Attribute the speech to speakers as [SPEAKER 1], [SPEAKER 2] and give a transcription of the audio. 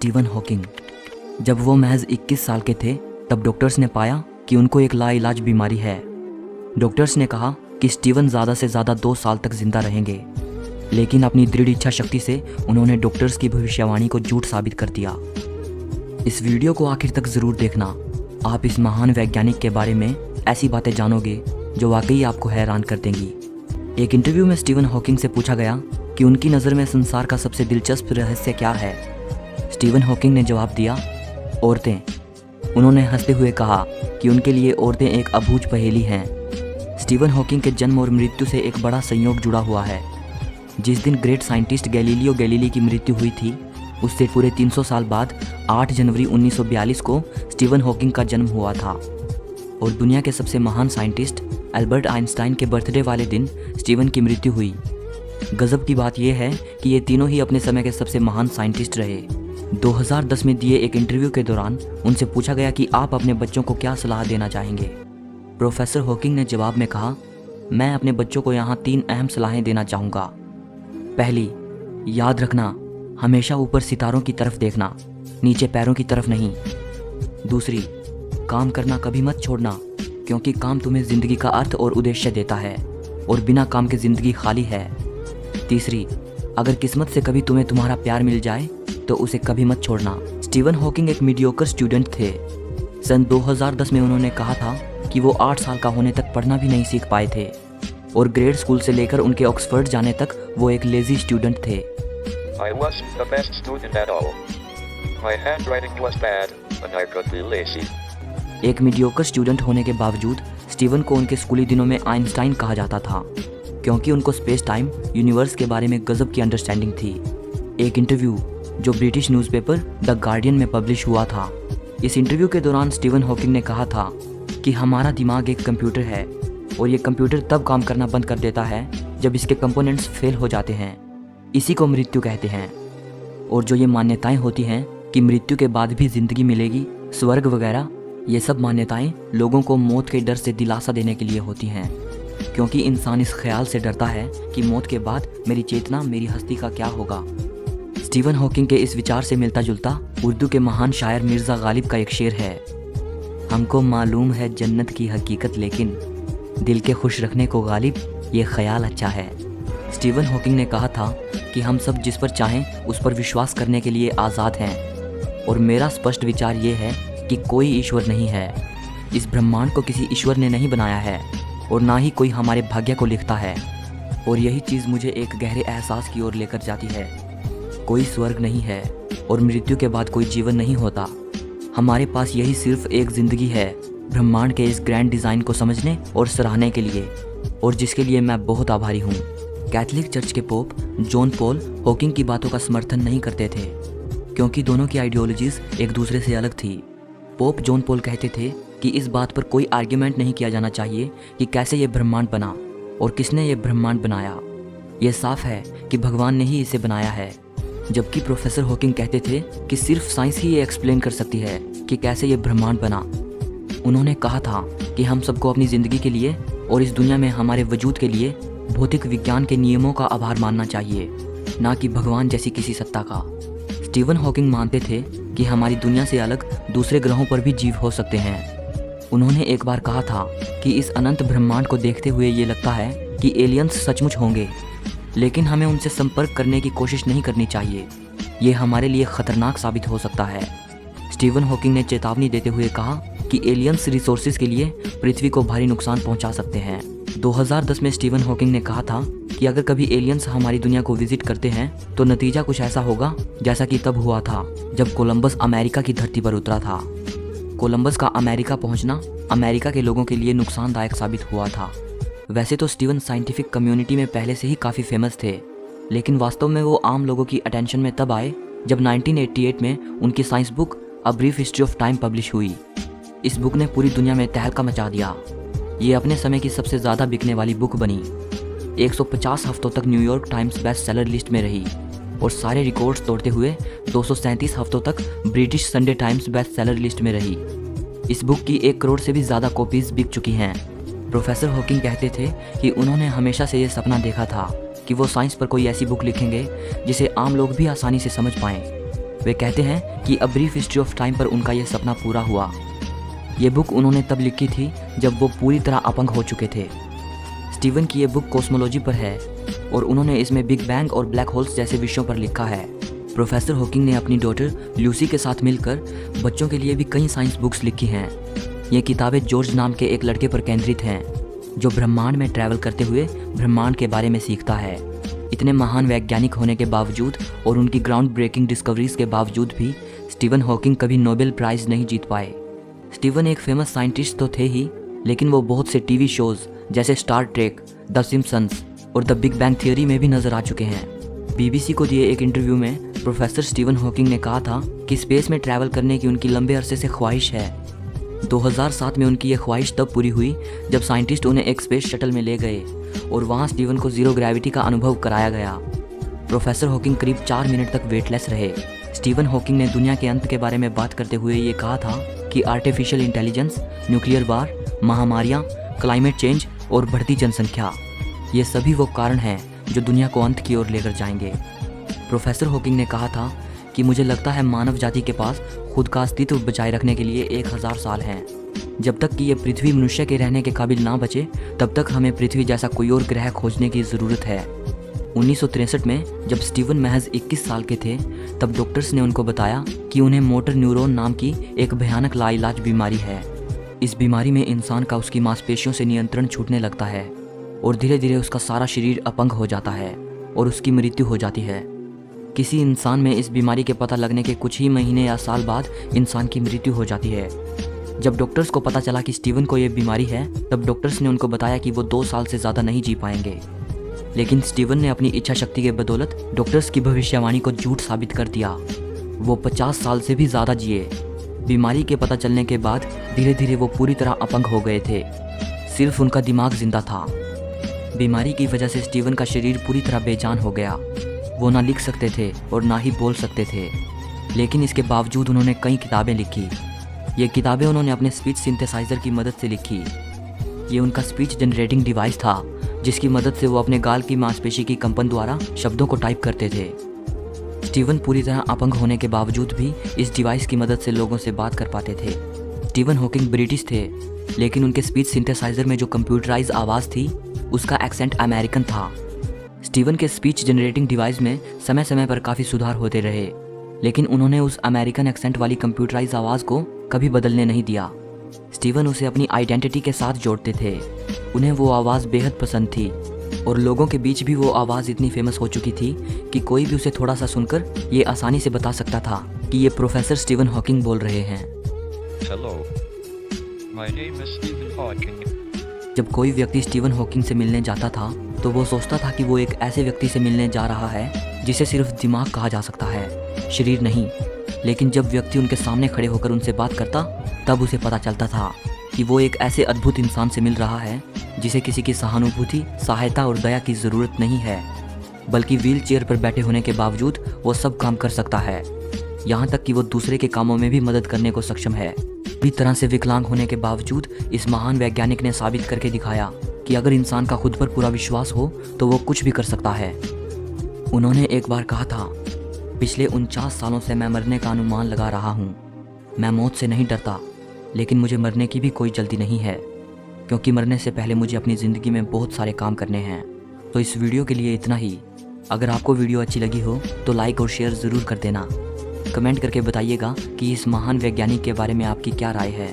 [SPEAKER 1] Steven Hawking. जब वो महज 21 साल के थे तब डॉक्टर्स ने पाया कि उनको एक लाइलाज बीमारी है। डॉक्टर्स ने कहा कि स्टीवन ज़्यादा से ज़्यादा 2 साल तक जिंदा रहेंगे, लेकिन अपनी दृढ़ इच्छा शक्ति से उन्होंने डॉक्टर्स की भविष्यवाणी को झूठ साबित कर दिया। इस वीडियो को आखिर तक ज़रूर देखना। आप इस महान वैज्ञानिक के बारे में ऐसी बातें जानोगे जो वाकई आपको हैरान कर देंगी। एक इंटरव्यू में स्टीवन हॉकिंग से पूछा गया कि उनकी नज़र में संसार का सबसे दिलचस्प रहस्य क्या है। स्टीवन हॉकिंग ने जवाब दिया, औरतें। उन्होंने हंसते हुए कहा कि उनके लिए औरतें एक अबूझ पहेली हैं। स्टीवन हॉकिंग के जन्म और मृत्यु से एक बड़ा संयोग जुड़ा हुआ है। जिस दिन ग्रेट साइंटिस्ट गैलीलियो गैलीली की मृत्यु हुई थी, उससे पूरे 300 साल बाद 8 जनवरी 1942 को स्टीवन हॉकिंग का जन्म हुआ था। और दुनिया के सबसे महान साइंटिस्ट अल्बर्ट आइंस्टाइन के बर्थडे वाले दिन स्टीवन की मृत्यु हुई। गजब की बात यह है कि ये तीनों ही अपने समय के सबसे महान साइंटिस्ट रहे। 2010 में दिए एक इंटरव्यू के दौरान उनसे पूछा गया कि आप अपने बच्चों को क्या सलाह देना चाहेंगे। प्रोफेसर हॉकिंग ने जवाब में कहा, मैं अपने बच्चों को यहाँ 3 अहम सलाहें देना चाहूँगा। पहली, याद रखना, हमेशा ऊपर सितारों की तरफ देखना, नीचे पैरों की तरफ नहीं। दूसरी, काम करना कभी मत छोड़ना, क्योंकि काम तुम्हें ज़िंदगी का अर्थ और उद्देश्य देता है और बिना काम के ज़िंदगी खाली है। तीसरी, अगर किस्मत से कभी तुम्हें तुम्हारा प्यार मिल जाए तो उसे कभी मत छोड़ना। स्टीवन हॉकिंग एक मीडियोकर स्टूडेंट थे। सन 2010 में उन्होंने कहा था कि वो 8 साल का होने तक पढ़ना भी नहीं सीख पाए थे और ग्रेड स्कूल से लेकर उनके ऑक्सफोर्ड जाने तक वो एक लेजी स्टूडेंट थे।
[SPEAKER 2] I wasn't the best student at all. My handwriting was bad and I could be lazy.
[SPEAKER 1] एक मीडियोकर स्टूडेंट होने के बावजूद स्टीवन को उनके स्कूली दिनों में आइंस्टाइन कहा जाता था, क्योंकि उनको स्पेस टाइम यूनिवर्स के बारे में गजब की अंडरस्टैंडिंग थी। एक इंटरव्यू जो ब्रिटिश न्यूज़पेपर द गार्डियन में पब्लिश हुआ था। इस इंटरव्यू के दौरान स्टीवन हॉकिंग ने कहा था कि हमारा दिमाग एक कंप्यूटर है और ये कंप्यूटर तब काम करना बंद कर देता है जब इसके कंपोनेंट्स फेल हो जाते हैं। इसी को मृत्यु कहते हैं। और जो ये मान्यताएं होती हैं कि मृत्यु के बाद भी ज़िंदगी मिलेगी, स्वर्ग वगैरह, ये सब मान्यताएं लोगों को मौत के डर से दिलासा देने के लिए होती हैं, क्योंकि इंसान इस ख्याल से डरता है कि मौत के बाद मेरी चेतना, मेरी हस्ती का क्या होगा। स्टीवन हॉकिंग के इस विचार से मिलता जुलता उर्दू के महान शायर मिर्ज़ा गालिब का एक शेर है, हमको मालूम है जन्नत की हकीकत, लेकिन दिल के खुश रखने को गालिब ये ख्याल अच्छा है। स्टीवन हॉकिंग ने कहा था कि हम सब जिस पर चाहें उस पर विश्वास करने के लिए आज़ाद हैं, और मेरा स्पष्ट विचार ये है कि कोई ईश्वर नहीं है। इस ब्रह्मांड को किसी ईश्वर ने नहीं बनाया है और ना ही कोई हमारे भाग्य को लिखता है। और यही चीज़ मुझे एक गहरे एहसास की ओर लेकर जाती है। कोई स्वर्ग नहीं है और मृत्यु के बाद कोई जीवन नहीं होता। हमारे पास यही सिर्फ एक ज़िंदगी है ब्रह्मांड के इस ग्रैंड डिज़ाइन को समझने और सराहने के लिए, और जिसके लिए मैं बहुत आभारी हूँ। कैथोलिक चर्च के पोप जॉन पॉल हॉकिंग की बातों का समर्थन नहीं करते थे, क्योंकि दोनों की आइडियोलॉजीज़ एक दूसरे से अलग थी। पोप जॉन पॉल कहते थे कि इस बात पर कोई आर्ग्यूमेंट नहीं किया जाना चाहिए कि कैसे ये ब्रह्मांड बना और किसने ये ब्रह्मांड बनाया। ये साफ है कि भगवान ने ही इसे बनाया है। जबकि प्रोफेसर हॉकिंग कहते थे कि सिर्फ साइंस ही ये एक्सप्लेन कर सकती है कि कैसे ये ब्रह्मांड बना। उन्होंने कहा था कि हम सबको अपनी ज़िंदगी के लिए और इस दुनिया में हमारे वजूद के लिए भौतिक विज्ञान के नियमों का आभार मानना चाहिए, ना कि भगवान जैसी किसी सत्ता का। स्टीवन हॉकिंग मानते थे कि हमारी दुनिया से अलग दूसरे ग्रहों पर भी जीव हो सकते हैं। उन्होंने एक बार कहा था कि इस अनंत ब्रह्मांड को देखते हुए ये लगता है कि एलियंस सचमुच होंगे, लेकिन हमें उनसे संपर्क करने की कोशिश नहीं करनी चाहिए। ये हमारे लिए खतरनाक साबित हो सकता है। स्टीवन हॉकिंग ने चेतावनी देते हुए कहा कि एलियंस रिसोर्सेज के लिए पृथ्वी को भारी नुकसान पहुंचा सकते हैं। 2010 में स्टीवन हॉकिंग ने कहा था कि अगर कभी एलियंस हमारी दुनिया को विजिट करते हैं तो नतीजा कुछ ऐसा होगा जैसा कि तब हुआ था जब कोलंबस अमेरिका की धरती पर उतरा था। कोलंबस का अमेरिका पहुंचना अमेरिका के लोगों के लिए नुकसानदायक साबित हुआ था। वैसे तो स्टीवन साइंटिफिक कम्युनिटी में पहले से ही काफ़ी फेमस थे, लेकिन वास्तव में वो आम लोगों की अटेंशन में तब आए जब 1988 में उनकी science book a brief history of time publish हुई। इस बुक ने पूरी दुनिया में तहलका मचा दिया। ये अपने समय की सबसे ज़्यादा बिकने वाली बुक बनी। 150 हफ्तों तक New York times best seller list में रही और सारे रिकॉर्ड्स तोड़ते हुए 237 हफ्तों तक British Sunday times best seller list में रही। इस बुक की 1 करोड़ से भी ज़्यादा कॉपीज़ बिक चुकी हैं। प्रोफेसर हॉकिंग कहते थे कि उन्होंने हमेशा से ये सपना देखा था कि वो साइंस पर कोई ऐसी बुक लिखेंगे जिसे आम लोग भी आसानी से समझ पाएं। वे कहते हैं कि a brief history of time पर उनका ये सपना पूरा हुआ। ये बुक उन्होंने तब लिखी थी जब वो पूरी तरह अपंग हो चुके थे। स्टीवन की ये बुक कॉस्मोलॉजी पर है और उन्होंने इसमें बिग बैंग और ब्लैक होल्स जैसे विषयों पर लिखा है। प्रोफेसर हॉकिंग ने अपनी डॉटर लूसी के साथ मिलकर बच्चों के लिए भी कई साइंस बुक्स लिखी हैं। ये किताबें जॉर्ज नाम के एक लड़के पर केंद्रित हैं जो ब्रह्मांड में ट्रैवल करते हुए ब्रह्मांड के बारे में सीखता है। इतने महान वैज्ञानिक होने के बावजूद और उनकी ग्राउंड ब्रेकिंग डिस्कवरीज के बावजूद भी स्टीवन हॉकिंग कभी नोबेल प्राइज़ नहीं जीत पाए। स्टीवन एक फेमस साइंटिस्ट तो थे ही, लेकिन वो बहुत से टीवी शोज़ जैसे स्टार ट्रेक, द सिम्पसन्स और द बिग बैंग थियरी में भी नजर आ चुके हैं। BBC को दिए एक इंटरव्यू में प्रोफेसर स्टीवन हॉकिंग ने कहा था कि स्पेस में ट्रैवल करने की उनकी लंबे अरसे से ख्वाहिश है। 2007 में उनकी यह ख्वाहिश तब पूरी हुई जब साइंटिस्ट उन्हें एक स्पेस शटल में ले गए और वहाँ स्टीवन को जीरो ग्रेविटी का अनुभव कराया गया। प्रोफेसर हॉकिंग करीब 4 मिनट तक वेटलेस रहे। स्टीवन हॉकिंग ने दुनिया के अंत के बारे में बात करते हुए ये कहा था कि आर्टिफिशियल इंटेलिजेंस, न्यूक्लियर वार, महामारियाँ, क्लाइमेट चेंज और बढ़ती जनसंख्या, ये सभी वो कारण हैं जो दुनिया को अंत की ओर लेकर जाएंगे। प्रोफेसर हॉकिंग ने कहा था कि मुझे लगता है मानव जाति के पास खुद का अस्तित्व बचाए रखने के लिए 1000 साल हैं। जब तक कि ये पृथ्वी मनुष्य के रहने के काबिल ना बचे, तब तक हमें पृथ्वी जैसा कोई और ग्रह खोजने की ज़रूरत है। 1963 में जब स्टीवन महज 21 साल के थे, तब डॉक्टर्स ने उनको बताया कि उन्हें मोटर न्यूरॉन नाम की एक भयानक लाइलाज बीमारी है। इस बीमारी में इंसान का उसकी मांसपेशियों से नियंत्रण छूटने लगता है और धीरे धीरे उसका सारा शरीर अपंग हो जाता है और उसकी मृत्यु हो जाती है। किसी इंसान में इस बीमारी के पता लगने के कुछ ही महीने या साल बाद इंसान की मृत्यु हो जाती है। जब डॉक्टर्स को पता चला कि स्टीवन को ये बीमारी है, तब डॉक्टर्स ने उनको बताया कि वो 2 साल से ज़्यादा नहीं जी पाएंगे। लेकिन स्टीवन ने अपनी इच्छा शक्ति के बदौलत डॉक्टर्स की भविष्यवाणी को झूठ साबित कर दिया। वो 50 साल से भी ज़्यादा जिए। बीमारी के पता चलने के बाद धीरे धीरे वो पूरी तरह अपंग हो गए थे, सिर्फ उनका दिमाग जिंदा था। बीमारी की वजह से स्टीवन का शरीर पूरी तरह बेजान हो गया। वो ना लिख सकते थे और ना ही बोल सकते थे, लेकिन इसके बावजूद उन्होंने कई किताबें लिखी। ये किताबें उन्होंने अपने स्पीच सिंथेसाइज़र की मदद से लिखी। ये उनका स्पीच जनरेटिंग डिवाइस था, जिसकी मदद से वो अपने गाल की मांसपेशी की कंपन द्वारा शब्दों को टाइप करते थे। स्टीवन पूरी तरह अपंग होने के बावजूद भी इस डिवाइस की मदद से लोगों से बात कर पाते थे। स्टीवन हॉकिंग ब्रिटिश थे, लेकिन उनके स्पीच सिंथेसाइज़र में जो कंप्यूटराइज आवाज़ थी, उसका एक्सेंट अमेरिकन था। स्टीवन के स्पीच जनरेटिंग डिवाइस में समय समय पर काफ़ी सुधार होते रहे, लेकिन उन्होंने उस अमेरिकन एक्सेंट वाली कंप्यूटराइज आवाज़ को कभी बदलने नहीं दिया। स्टीवन उसे अपनी आइडेंटिटी के साथ जोड़ते थे। उन्हें वो आवाज़ बेहद पसंद थी और लोगों के बीच भी वो आवाज़ इतनी फेमस हो चुकी थी कि कोई भी उसे थोड़ा सा सुनकर ये आसानी से बता सकता था कि ये प्रोफेसर स्टीवन हॉकिंग बोल रहे हैं।
[SPEAKER 2] Hello. My name is Stephen Hawking.
[SPEAKER 1] जब कोई व्यक्ति स्टीवन हॉकिंग से मिलने जाता था तो वो सोचता था कि वो एक ऐसे व्यक्ति से मिलने जा रहा है जिसे सिर्फ दिमाग कहा जा सकता है, शरीर नहीं। लेकिन जब व्यक्ति उनके सामने खड़े होकर उनसे बात करता, तब उसे पता चलता था कि वो एक ऐसे अद्भुत इंसान से मिल रहा है जिसे किसी की सहानुभूति, सहायता और दया की ज़रूरत नहीं है, बल्कि व्हील चेयर पर बैठे होने के बावजूद वो सब काम कर सकता है। यहाँ तक कि वो दूसरे के कामों में भी मदद करने को सक्षम है। पूरी तरह से विकलांग होने के बावजूद इस महान वैज्ञानिक ने साबित करके दिखाया कि अगर इंसान का खुद पर पूरा विश्वास हो तो वो कुछ भी कर सकता है। उन्होंने एक बार कहा था, पिछले 49 सालों से मैं मरने का अनुमान लगा रहा हूँ। मैं मौत से नहीं डरता, लेकिन मुझे मरने की भी कोई जल्दी नहीं है, क्योंकि मरने से पहले मुझे अपनी ज़िंदगी में बहुत सारे काम करने हैं। तो इस वीडियो के लिए इतना ही। अगर आपको वीडियो अच्छी लगी हो तो लाइक और शेयर ज़रूर कर देना। कमेंट करके बताइएगा कि इस महान वैज्ञानिक के बारे में आपकी क्या राय है।